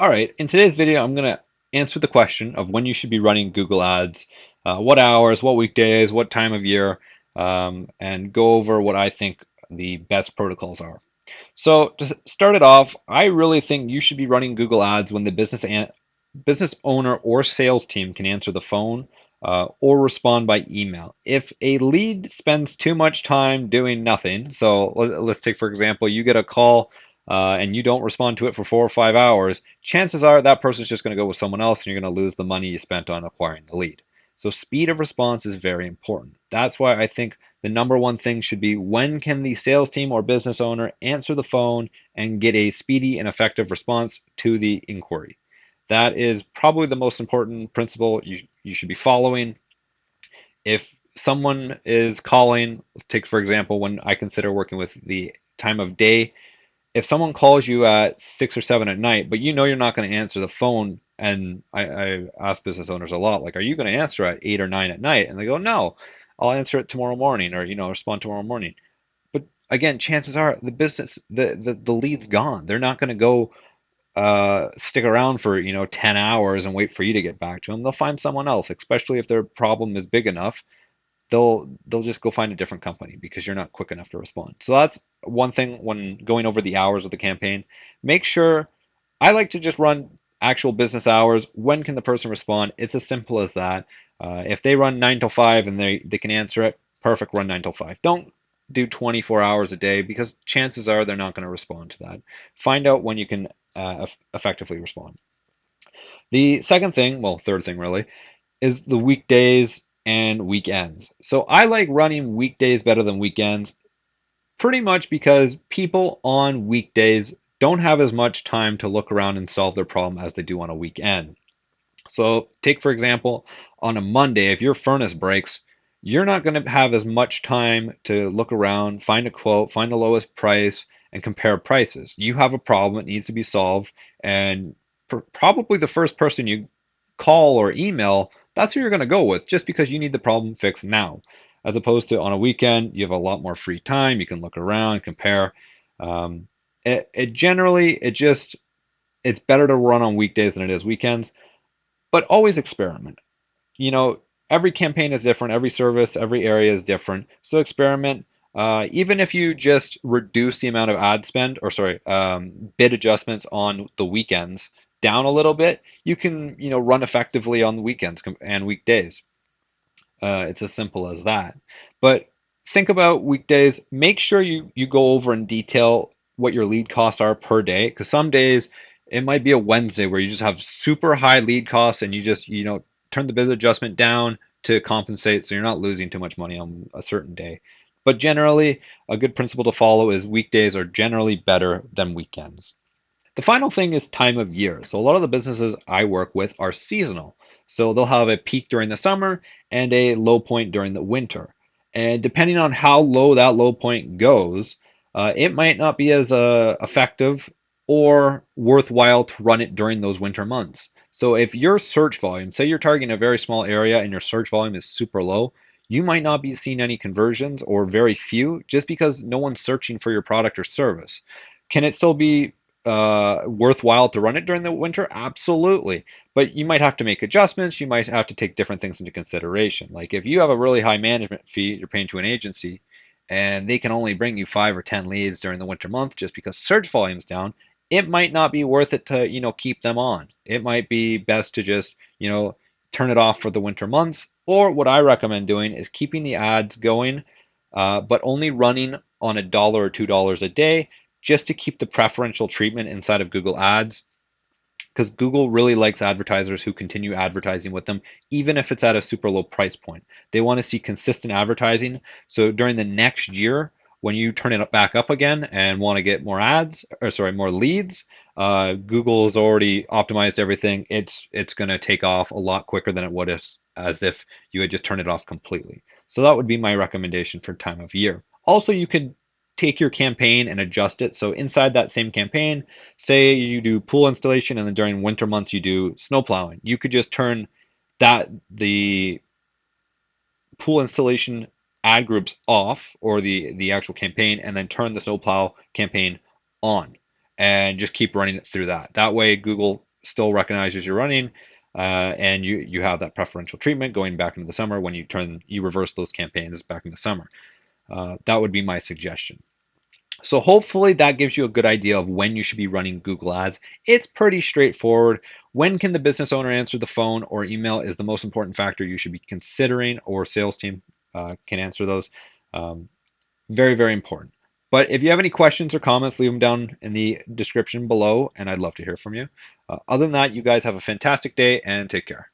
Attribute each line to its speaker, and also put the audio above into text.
Speaker 1: All right, in today's video, I'm going to answer the question of when you should be running Google Ads, what hours, what weekdays, what time of year, and go over what I think the best protocols are. So to start it off, I really think you should be running Google Ads when the business owner or sales team can answer the phone or respond by email. If a lead spends too much time doing nothing, so let's take for example, you get a call and you don't respond to it for 4 or 5 hours, chances are that person's just going to go with someone else and you're going to lose the money you spent on acquiring the lead. So speed of response is very important. That's why I think the number one thing should be when can the sales team or business owner answer the phone and get a speedy and effective response to the inquiry. That is probably the most important principle you should be following. If someone is calling, take for example, when I consider working with the time of day, if someone calls you at 6 or 7 at night, but you know you're not going to answer the phone, and I ask business owners a lot, like, are you going to answer at 8 or 9 at night? And they go, no, I'll answer it tomorrow morning, or respond tomorrow morning. But again, chances are the business, the lead's gone. They're not going to go stick around for 10 hours and wait for you to get back to them. They'll find someone else, especially if their problem is big enough. They'll just go find a different company because you're not quick enough to respond. So that's one thing when going over the hours of the campaign. Make sure I like to just run actual business hours. When can the person respond? It's as simple as that. If they run 9 till 5 and they can answer it, perfect, run 9 till 5. Don't do 24 hours a day because chances are they're not going to respond to that. Find out when you can effectively respond. The second thing, well, third thing really, is the weekdays and weekends. So I like running weekdays better than weekends, pretty much because people on weekdays don't have as much time to look around and solve their problem as they do on a weekend. So take for example, on a Monday, if your furnace breaks, you're not going to have as much time to look around, find a quote, find the lowest price, and compare prices. You have a problem that needs to be solved, and probably the first person you call or email, that's who you're going to go with, just because you need the problem fixed now. As opposed to on a weekend, you have a lot more free time. You can look around, compare. Um, it generally, it's better to run on weekdays than it is weekends, but always experiment. You know, every campaign is different, every service, every area is different. So experiment. Even if you just reduce the amount of ad spend, or sorry, bid adjustments on the weekends down a little bit, you can run effectively on the weekends and weekdays. It's as simple as that. But think about weekdays. Make sure you go over in detail what your lead costs are per day, because some days it might be a Wednesday where you just have super high lead costs and you just turn the bid adjustment down to compensate so you're not losing too much money on a certain day. But generally, a good principle to follow is weekdays are generally better than weekends. The final thing is time of year. So a lot of the businesses I work with are seasonal. So they'll have a peak during the summer and a low point during the winter. And depending on how low that low point goes, it might not be as effective or worthwhile to run it during those winter months. So if your search volume, say you're targeting a very small area and your search volume is super low, you might not be seeing any conversions or very few just because no one's searching for your product or service. Can it still be worthwhile to run it during the winter? Absolutely. But you might have to make adjustments. You might have to take different things into consideration. Like if you have a really high management fee you're paying to an agency and they can only bring you 5 or 10 leads during the winter month just because search volume's down, it might not be worth it to, keep them on. It might be best to just, turn it off for the winter months. Or what I recommend doing is keeping the ads going, but only running on $1 or $2 a day just to keep the preferential treatment inside of Google Ads, because Google really likes advertisers who continue advertising with them, even if it's at a super low price point. They want to see consistent advertising. So during the next year, when you turn it back up again and want to get more ads, or sorry, more leads, Google has already optimized everything. It's going to take off a lot quicker than it would as if you had just turned it off completely. So that would be my recommendation for time of year. Also, you could take your campaign and adjust it. So inside that same campaign, say you do pool installation and then during winter months you do snow plowing. You could just turn the pool installation ad groups off, or the actual campaign, and then turn the snowplow campaign on and just keep running it through that. That way Google still recognizes you're running, and you have that preferential treatment going back into the summer when you reverse those campaigns back in the summer. That would be my suggestion. So hopefully that gives you a good idea of when you should be running Google Ads. It's pretty straightforward. When can the business owner answer the phone or email is the most important factor you should be considering, or sales team can answer those. Um, Very, very important. But if you have any questions or comments, leave them down in the description below, and I'd love to hear from you. Other than that, you guys have a fantastic day and take care.